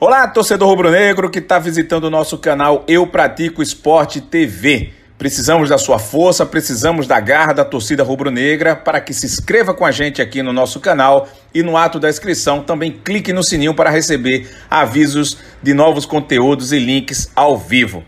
Olá, torcedor rubro-negro que está visitando o nosso canal Eu Pratico Esporte TV. Precisamos da sua força, precisamos da garra da torcida rubro-negra para que se inscreva com a gente aqui no nosso canal e no ato da inscrição também clique no sininho para receber avisos de novos conteúdos e links ao vivo.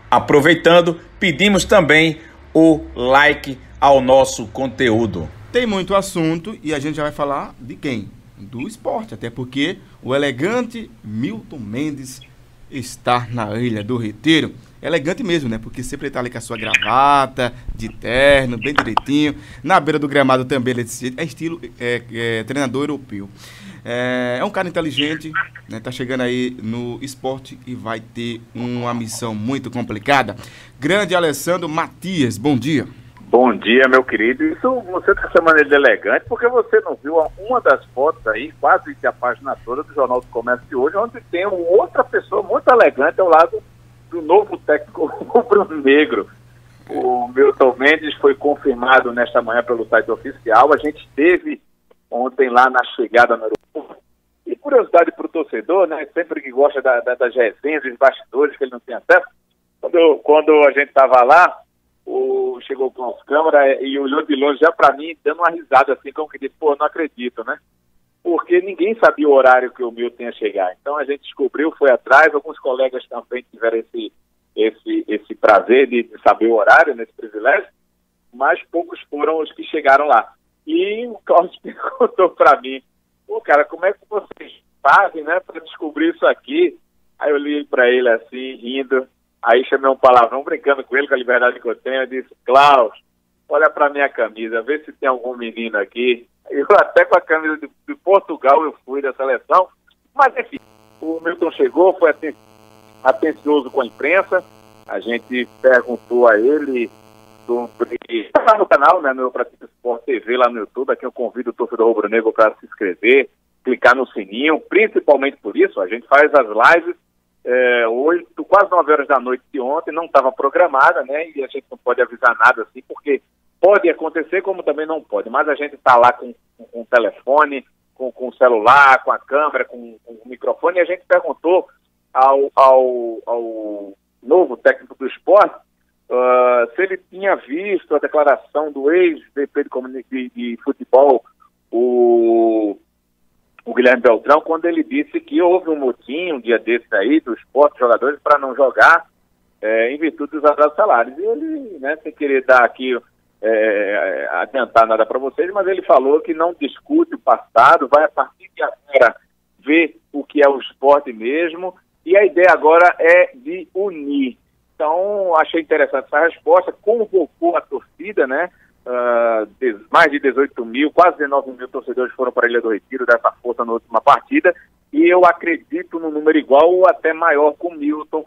Aproveitando, pedimos também o like ao nosso conteúdo. Tem muito assunto e a gente já vai falar de quem? Do esporte, até porque o elegante Milton Mendes está na Ilha do Retiro. Elegante mesmo, né? Porque sempre ele tá ali com a sua gravata, de terno, bem direitinho. Na beira do gramado também ele é estilo treinador europeu. É um cara inteligente, né? Tá chegando aí no esporte e vai ter uma missão muito complicada. Grande Alessandro Matias, bom dia. Bom dia, meu querido. Isso você está chamando ele de elegante porque você não viu uma das fotos aí, quase que a página toda do Jornal do Comércio de hoje, onde tem outra pessoa muito elegante ao lado do novo técnico rubro-negro. O Milton Mendes foi confirmado nesta manhã pelo site oficial. A gente esteve ontem lá na chegada no aeroporto. E curiosidade para o torcedor, né? Sempre que gosta das resenhas, dos bastidores, que ele não tem acesso. Quando a gente estava lá, chegou com as câmeras e olhou de longe já para mim, dando uma risada assim, como que disse, pô, não acredito, né? Porque ninguém sabia o horário que o Milton ia chegar. Então a gente descobriu, foi atrás, alguns colegas também tiveram esse prazer de saber o horário, nesse privilégio, mas poucos foram os que chegaram lá. E o Carlos perguntou para mim, pô, cara, como é que vocês fazem, né, para descobrir isso aqui? Aí eu olhei para ele assim, rindo. Aí chamei um palavrão, brincando com ele, com a liberdade que eu tenho. Eu disse, Klaus, olha para minha camisa, vê se tem algum menino aqui. Eu até com a camisa de Portugal eu fui da seleção. Mas, enfim, o Milton chegou, foi assim, atencioso com a imprensa. A gente perguntou a ele sobre... Está no canal, né, no Eu Pratico Esporte TV, lá no YouTube. Aqui eu convido o torcedor rubro-negro para se inscrever, clicar no sininho. Principalmente por isso, a gente faz as lives 8, quase 9 horas da noite de ontem, não estava programada, né? E a gente não pode avisar nada assim, porque pode acontecer, como também não pode. Mas a gente está lá com o telefone, com o celular, com a câmera, com o microfone, e a gente perguntou ao novo técnico do esporte se ele tinha visto a declaração do ex-VP de futebol, o Guilherme Beltrão, quando ele disse que houve um motim um dia desse aí dos jogadores para não jogar em virtude dos atrasos salários. E ele, né, sem querer dar aqui, adiantar nada para vocês, mas ele falou que não discute o passado, vai a partir de agora ver o que é o esporte mesmo, e a ideia agora é de unir. Então, achei interessante essa resposta, convocou a torcida, né? Mais de 18 mil, quase 19 mil torcedores foram para a Ilha do Retiro dessa força na última partida, e eu acredito no número igual ou até maior com o Milton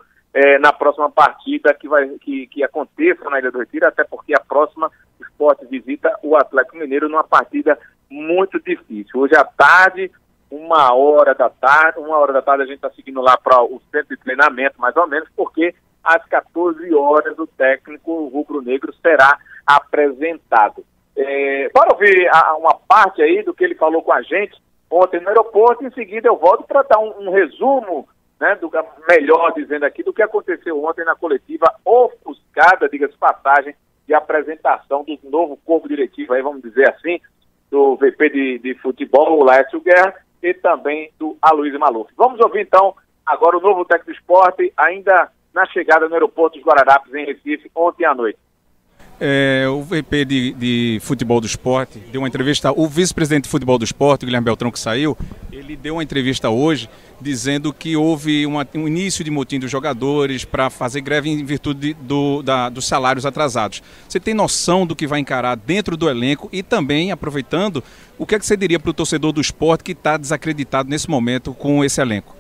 na próxima partida que aconteça na Ilha do Retiro, até porque a próxima o Sport visita o Atlético Mineiro numa partida muito difícil. Hoje à tarde, 1h da tarde a gente está seguindo lá para o centro de treinamento, mais ou menos, porque às 14 horas o técnico rubro-negro será apresentado. Para ouvir uma parte aí do que ele falou com a gente ontem no aeroporto, em seguida eu volto para dar um resumo, né, melhor dizendo aqui, do que aconteceu ontem na coletiva ofuscada, diga-se passagem, de apresentação do novo corpo diretivo, aí vamos dizer assim, do VP de futebol, o Laércio Guerra, e também do Aloysio Maluf. Vamos ouvir então agora o novo técnico do esporte, ainda na chegada no aeroporto dos Guararapes, em Recife, ontem à noite. O VP de futebol do esporte deu uma entrevista, o vice-presidente de futebol do esporte, o Guilherme Beltrão, que saiu, ele deu uma entrevista hoje dizendo que houve um início de motim dos jogadores para fazer greve em virtude dos salários atrasados. Você tem noção do que vai encarar dentro do elenco e também, aproveitando, o que é que você diria para o torcedor do esporte que está desacreditado nesse momento com esse elenco?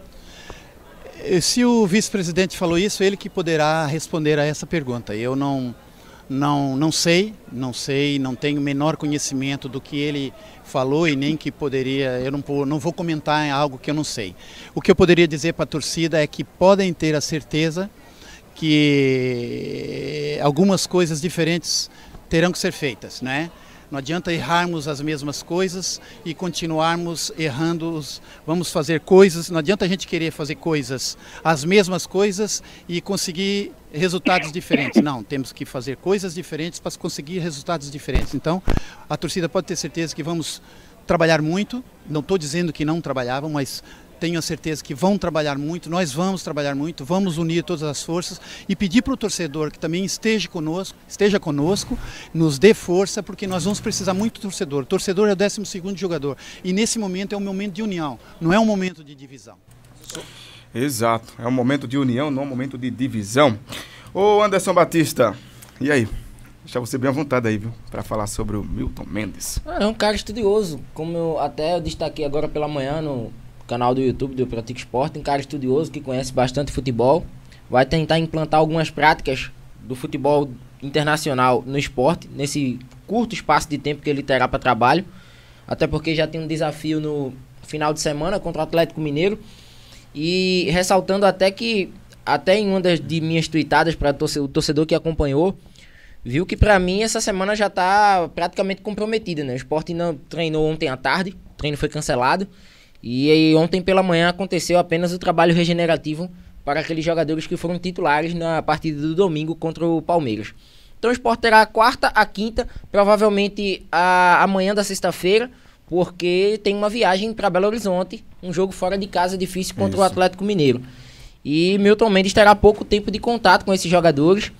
Se o vice-presidente falou isso, ele que poderá responder a essa pergunta. Eu não sei, não tenho o menor conhecimento do que ele falou e nem que poderia, eu não vou comentar em algo que eu não sei. O que eu poderia dizer para a torcida é que podem ter a certeza que algumas coisas diferentes terão que ser feitas, né? Não adianta errarmos as mesmas coisas e continuarmos errando. Vamos fazer coisas, não adianta a gente querer fazer coisas, as mesmas coisas e conseguir resultados diferentes. Não, temos que fazer coisas diferentes para conseguir resultados diferentes. Então, a torcida pode ter certeza que vamos trabalhar muito. Não estou dizendo que não trabalhavam, mas tenho a certeza que vão trabalhar muito, nós vamos trabalhar muito, vamos unir todas as forças e pedir para o torcedor que também esteja conosco, nos dê força, porque nós vamos precisar muito do torcedor. O torcedor é o 12º jogador e nesse momento é um momento de união, não é um momento de divisão. Exato, é um momento de união, não um momento de divisão. Ô Anderson Batista, e aí? Deixa você bem à vontade aí, viu, para falar sobre o Milton Mendes. É um cara estudioso, como eu destaquei agora pela manhã no canal do YouTube do Pratica Esporte, um cara estudioso que conhece bastante futebol, vai tentar implantar algumas práticas do futebol internacional no esporte, nesse curto espaço de tempo que ele terá para trabalho, até porque já tem um desafio no final de semana contra o Atlético Mineiro, e ressaltando até que, até em uma de minhas tweetadas para o torcedor que acompanhou, viu que para mim essa semana já está praticamente comprometida, né? O esporte não treinou ontem à tarde, o treino foi cancelado, e aí, ontem pela manhã aconteceu apenas o trabalho regenerativo para aqueles jogadores que foram titulares na partida do domingo contra o Palmeiras. Então o Sport terá a quarta, a quinta, provavelmente amanhã da sexta-feira, porque tem uma viagem para Belo Horizonte, um jogo fora de casa difícil contra o Atlético Mineiro. E Milton Mendes terá pouco tempo de contato com esses jogadores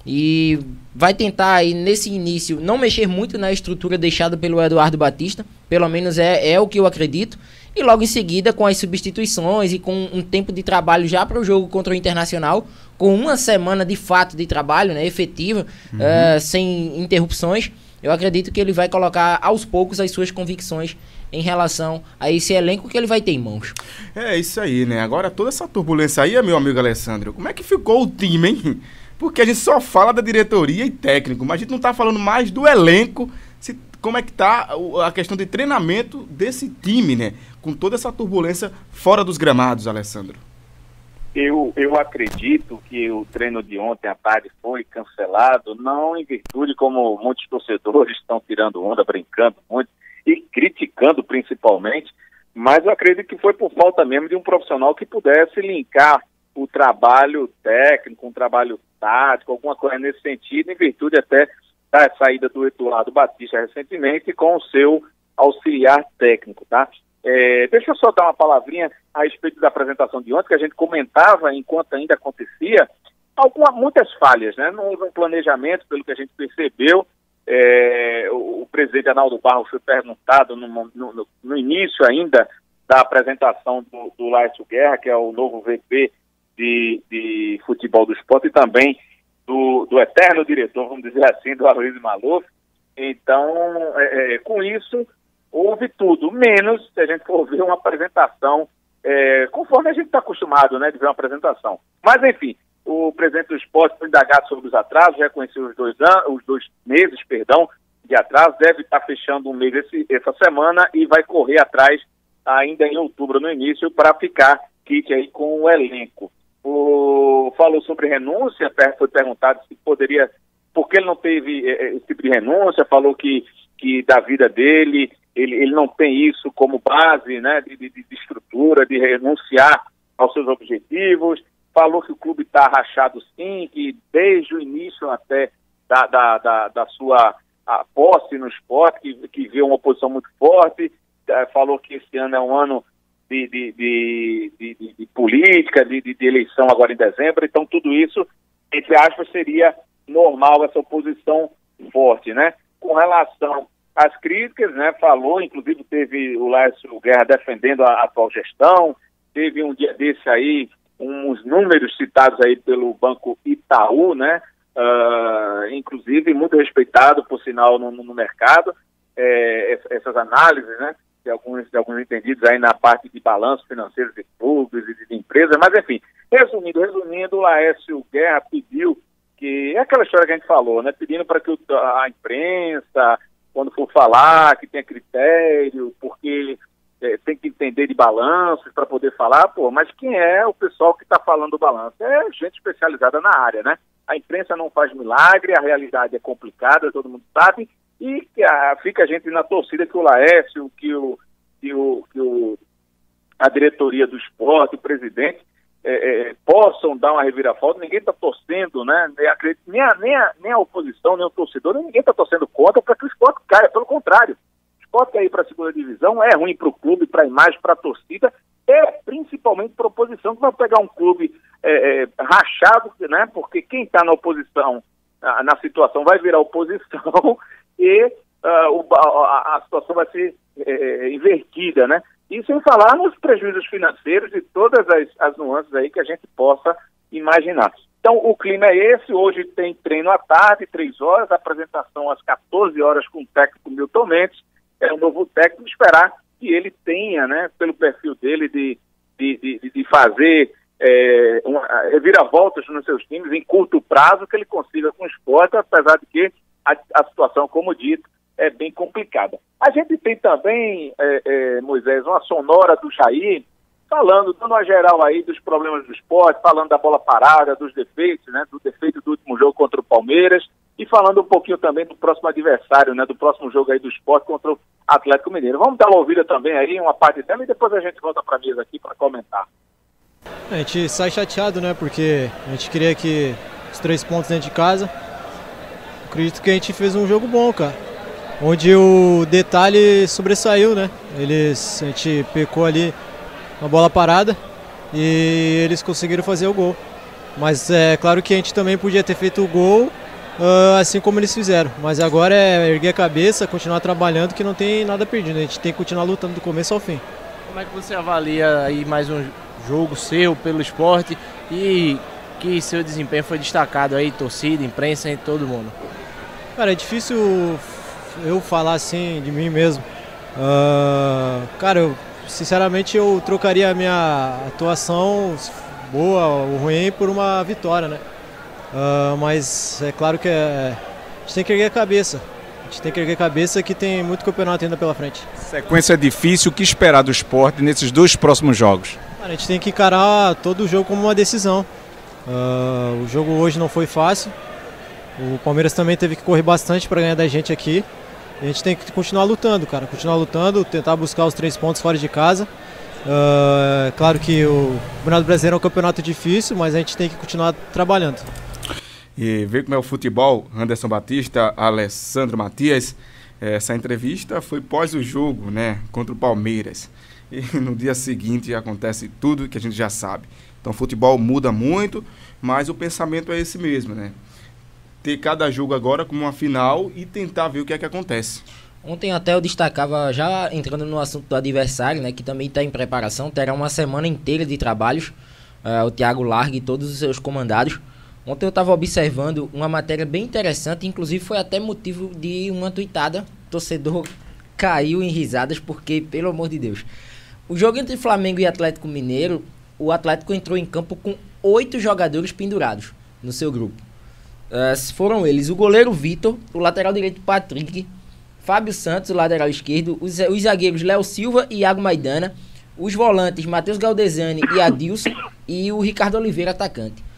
e vai tentar aí nesse início não mexer muito na estrutura deixada pelo Eduardo Batista, pelo menos é o que eu acredito. E logo em seguida, com as substituições e com um tempo de trabalho já para o jogo contra o Internacional, com uma semana de fato de trabalho, né, efetiva, sem interrupções, eu acredito que ele vai colocar aos poucos as suas convicções em relação a esse elenco que ele vai ter em mãos. É isso aí, né? Agora toda essa turbulência aí, meu amigo Alessandro, como é que ficou o time, hein? Porque a gente só fala da diretoria e técnico, mas a gente não tá falando mais do elenco, como é que tá a questão de treinamento desse time, né? Com toda essa turbulência fora dos gramados, Alessandro. Eu acredito que o treino de ontem à tarde foi cancelado, não em virtude, como muitos torcedores estão tirando onda, brincando muito e criticando principalmente, mas eu acredito que foi por falta mesmo de um profissional que pudesse linkar o trabalho técnico, um trabalho tático, alguma coisa nesse sentido, em virtude até da saída do Eduardo Batista recentemente com o seu auxiliar técnico, tá? Deixa eu só dar uma palavrinha a respeito da apresentação de ontem, que a gente comentava enquanto ainda acontecia, muitas falhas, né? Não houve um planejamento, pelo que a gente percebeu. O presidente Arnaldo Barros foi perguntado no início ainda da apresentação do Laércio Guerra, que é o novo VP de futebol do esporte, e também do eterno diretor, vamos dizer assim, do Aloysio Maluf. Então, com isso, houve tudo, menos se a gente for ver uma apresentação, conforme a gente está acostumado, né, de ver uma apresentação. Mas, enfim, o presidente do esporte foi indagado sobre os atrasos, reconheceu os 2 meses de atraso, deve estar fechando um mês essa semana e vai correr atrás ainda em outubro, no início, para ficar kit aí com o elenco. Falou sobre renúncia, foi perguntado se poderia, porque ele não teve esse tipo de renúncia, falou que da vida dele, ele não tem isso como base, né, de estrutura, de renunciar aos seus objetivos, falou que o clube está rachado sim, que desde o início até da sua posse no esporte, que vê uma oposição muito forte, falou que esse ano é um ano de política, de eleição agora em dezembro, então tudo isso, entre aspas, seria normal, essa oposição forte, né? Com relação às críticas, né, falou, inclusive teve o Laércio Guerra defendendo a atual gestão, teve um dia desse aí, uns números citados aí pelo Banco Itaú, né, inclusive muito respeitado, por sinal, no mercado, essas análises, né, de alguns entendidos aí na parte de balanço financeiro de clubes e de empresas, mas enfim, resumindo, o Laércio Guerra pediu que, é aquela história que a gente falou, né, pedindo para que a imprensa, quando for falar, que tenha critério, porque tem que entender de balanços para poder falar, mas quem é o pessoal que está falando do balanço? É gente especializada na área, né? A imprensa não faz milagre, a realidade é complicada, todo mundo sabe, e que fica a gente na torcida que o Laércio, a diretoria do esporte, o presidente, possam dar uma reviravolta. Ninguém está torcendo, né? Nem a oposição, nem o torcedor, ninguém está torcendo contra para que o esporte caia, pelo contrário. O esporte cair para a segunda divisão é ruim para o clube, para a imagem, para a torcida, principalmente para a oposição, que vai pegar um clube rachado, né? Porque quem está na oposição, na situação, vai virar oposição e a situação vai ser invertida, né? E sem falar nos prejuízos financeiros e todas as nuances aí que a gente possa imaginar. Então, o clima é esse. Hoje tem treino à tarde, 3 horas, apresentação às 14 horas com o técnico Milton Mendes. É um novo técnico, esperar que ele tenha, né, pelo perfil dele, de fazer reviravoltas nos seus times em curto prazo, que ele consiga com o esporte, apesar de que a situação, como dito, é bem complicada. A gente tem também, Moisés, uma sonora do Jair, dando uma geral aí dos problemas do esporte, falando da bola parada, dos defeitos, né, do defeito do último jogo contra o Palmeiras, e falando um pouquinho também do próximo adversário, né, do próximo jogo aí do esporte contra o Atlético Mineiro. Vamos dar uma ouvida também aí, uma parte dela, e depois a gente volta para a mesa aqui para comentar. A gente sai chateado, né, porque a gente queria que os 3 pontos dentro de casa. Acredito que a gente fez um jogo bom, cara, onde o detalhe sobressaiu, né? A gente pecou ali na bola parada e eles conseguiram fazer o gol. Mas é claro que a gente também podia ter feito o gol, assim como eles fizeram. Mas agora é erguer a cabeça, continuar trabalhando, que não tem nada perdido. A gente tem que continuar lutando do começo ao fim. Como é que você avalia aí mais um jogo seu pelo esporte e que seu desempenho foi destacado aí, torcida, imprensa e todo mundo? Cara, é difícil eu falar assim de mim mesmo. Cara, sinceramente eu trocaria a minha atuação boa ou ruim por uma vitória, né? Mas é claro que a gente tem que erguer a cabeça. A gente tem que erguer a cabeça, que tem muito campeonato ainda pela frente. Sequência difícil, o que esperar do esporte nesses 2 próximos jogos? Cara, a gente tem que encarar todo o jogo como uma decisão. O jogo hoje não foi fácil. O Palmeiras também teve que correr bastante para ganhar da gente aqui. E a gente tem que continuar lutando, cara. Continuar lutando, tentar buscar os 3 pontos fora de casa. Claro que o Campeonato Brasileiro é um campeonato difícil, mas a gente tem que continuar trabalhando. E ver como é o futebol, Anderson Batista, Alessandro Matias. Essa entrevista foi pós o jogo, né, contra o Palmeiras. E no dia seguinte acontece tudo que a gente já sabe. Então o futebol muda muito, mas o pensamento é esse mesmo, né? Ter cada jogo agora como uma final e tentar ver o que é que acontece. Ontem até eu destacava, já entrando no assunto do adversário, né, que também está em preparação, terá uma semana inteira de trabalhos, o Thiago Largue e todos os seus comandados. Ontem eu estava observando uma matéria bem interessante, inclusive foi até motivo de uma tuitada, o torcedor caiu em risadas, porque, pelo amor de Deus, o jogo entre Flamengo e Atlético Mineiro, o Atlético entrou em campo com 8 jogadores pendurados no seu grupo. Foram eles o goleiro Vitor, o lateral direito Patrick, Fábio Santos, o lateral esquerdo, os zagueiros Léo Silva e Iago Maidana, os volantes Matheus Galdesani e Adilson e o Ricardo Oliveira, atacante.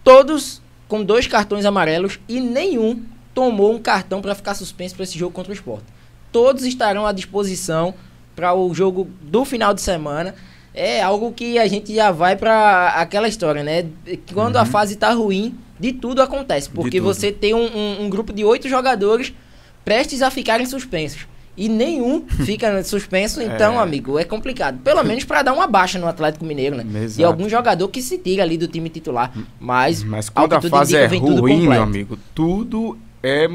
Todos com 2 cartões amarelos e nenhum tomou um cartão para ficar suspenso para esse jogo contra o Sport. Todos estarão à disposição para o jogo do final de semana. É algo que a gente já vai para aquela história, né? Quando a fase tá ruim, de tudo acontece. Porque você tem um grupo de 8 jogadores prestes a ficarem suspensos. E nenhum fica suspenso, então, amigo, é complicado. Pelo menos para dar uma baixa no Atlético Mineiro, né? Exato. E algum jogador que se tira ali do time titular. Mas quando a fase é ruim, meu amigo, tudo é...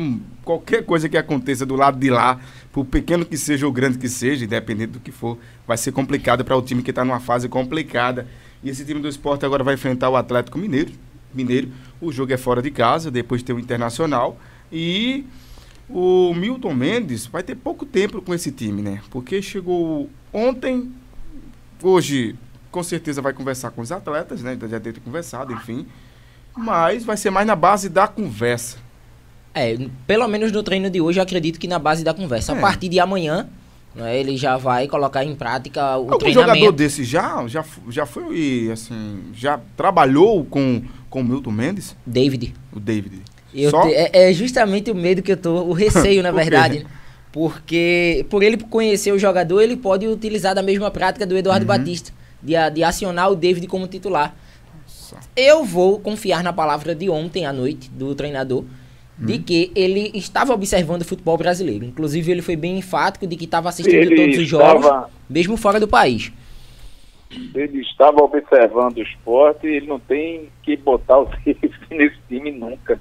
Qualquer coisa que aconteça do lado de lá, por pequeno que seja ou grande que seja, independente do que for, vai ser complicado para o time que está numa fase complicada. E esse time do Sport agora vai enfrentar o Atlético Mineiro. O jogo é fora de casa, depois tem o Internacional. E o Milton Mendes vai ter pouco tempo com esse time, né? Porque chegou ontem, hoje com certeza vai conversar com os atletas, né? Já deve ter conversado, enfim. Mas vai ser mais na base da conversa. Pelo menos no treino de hoje eu acredito que na base da conversa. A partir de amanhã, né, ele já vai colocar em prática o treinamento. Algum jogador desse já foi, assim, já trabalhou com o Milton Mendes? David. O David. É justamente o medo que eu tô, o receio, na verdade. Porque por ele conhecer o jogador, ele pode utilizar da mesma prática do Eduardo Batista, de acionar o David como titular. Eu vou confiar na palavra de ontem à noite, do treinador, de que ele estava observando o futebol brasileiro. Inclusive, ele foi bem enfático de que estava assistindo todos os jogos, mesmo fora do país. Ele estava observando o esporte e ele não tem que botar o Recife nesse time nunca.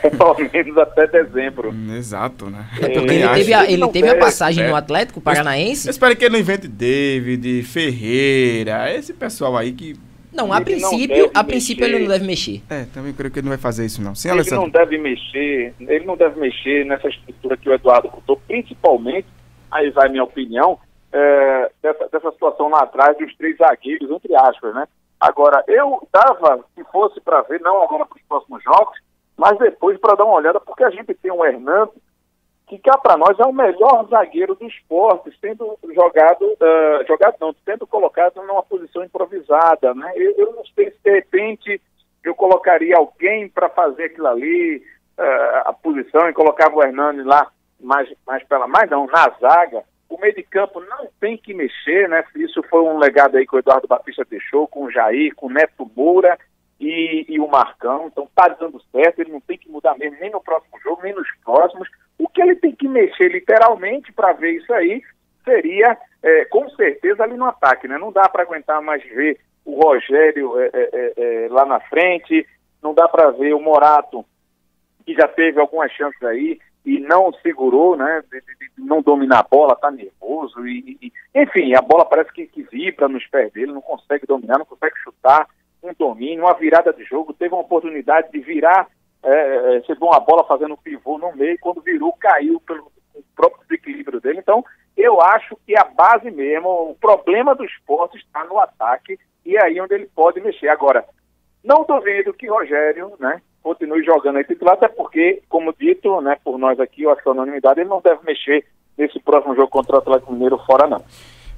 Pelo menos até dezembro. Exato, né? Ele teve a passagem no Atlético Paranaense. Eu espero que ele não invente David, Ferreira, esse pessoal aí que... Não, a princípio ele não deve mexer. Também creio que ele não vai fazer isso não. Sim, ele não deve mexer nessa estrutura que o Eduardo botou, principalmente, aí vai minha opinião, dessa situação lá atrás dos 3 zagueiros, entre aspas, né? Agora, eu dava, se fosse para ver, não agora para os próximos jogos, mas depois para dar uma olhada, porque a gente tem um Hernando, que cá para nós é o melhor zagueiro do esporte, sendo sendo colocado numa posição improvisada, né? Eu não sei se de repente eu colocaria alguém para fazer aquilo ali, a posição, e colocava o Hernani lá na zaga. O meio de campo não tem que mexer, né? Isso foi um legado aí que o Eduardo Batista deixou, com o Jair, com o Neto Moura e o Marcão. Então tá dando certo, ele não tem que mudar mesmo, nem no próximo jogo, nem nos próximos. O que ele tem que mexer literalmente para ver isso aí seria, com certeza, ali no ataque, né? Não dá para aguentar mais ver o Rogério lá na frente, não dá para ver o Morato, que já teve algumas chances aí e não segurou, né? De não dominar a bola, tá nervoso enfim, a bola parece que vibra nos pés dele, não consegue dominar, não consegue chutar, um domínio, uma virada de jogo, teve uma oportunidade de virar, recebeu uma bola fazendo um pivô no meio, quando virou, caiu pelo próprio desequilíbrio dele. Então, eu acho que a base mesmo, o problema do esporte está no ataque, e é aí onde ele pode mexer. Agora, não duvido que Rogério, né, continue jogando aí titular, até porque, como dito, né, por nós aqui, eu acho que a unanimidade, ele não deve mexer nesse próximo jogo contra o Atlético Mineiro fora, não.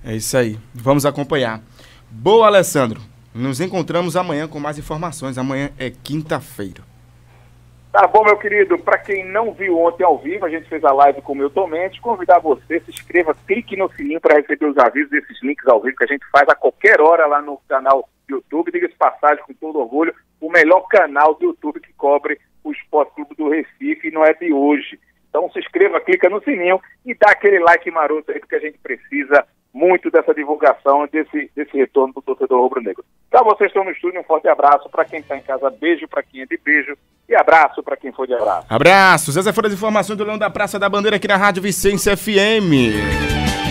É isso aí, vamos acompanhar. Boa, Alessandro. Nos encontramos amanhã com mais informações. Amanhã é quinta-feira. Tá bom, meu querido. Para quem não viu ontem ao vivo, a gente fez a live com o Milton Mendes. Convidar você, se inscreva, clique no sininho para receber os avisos desses links ao vivo que a gente faz a qualquer hora lá no canal do YouTube. Diga-se passagem com todo orgulho, o melhor canal do YouTube que cobre o Esporte Clube do Recife, e não é de hoje. Então se inscreva, clica no sininho e dá aquele like maroto aí, porque a gente precisa muito dessa divulgação, desse retorno do torcedor rubro-negro. Para vocês que estão no estúdio, um forte abraço. Para quem está em casa, beijo para quem é de beijo. E abraço para quem for de abraço. Abraços. Essas foram as informações do Leão da Praça da Bandeira aqui na Rádio Vicência FM.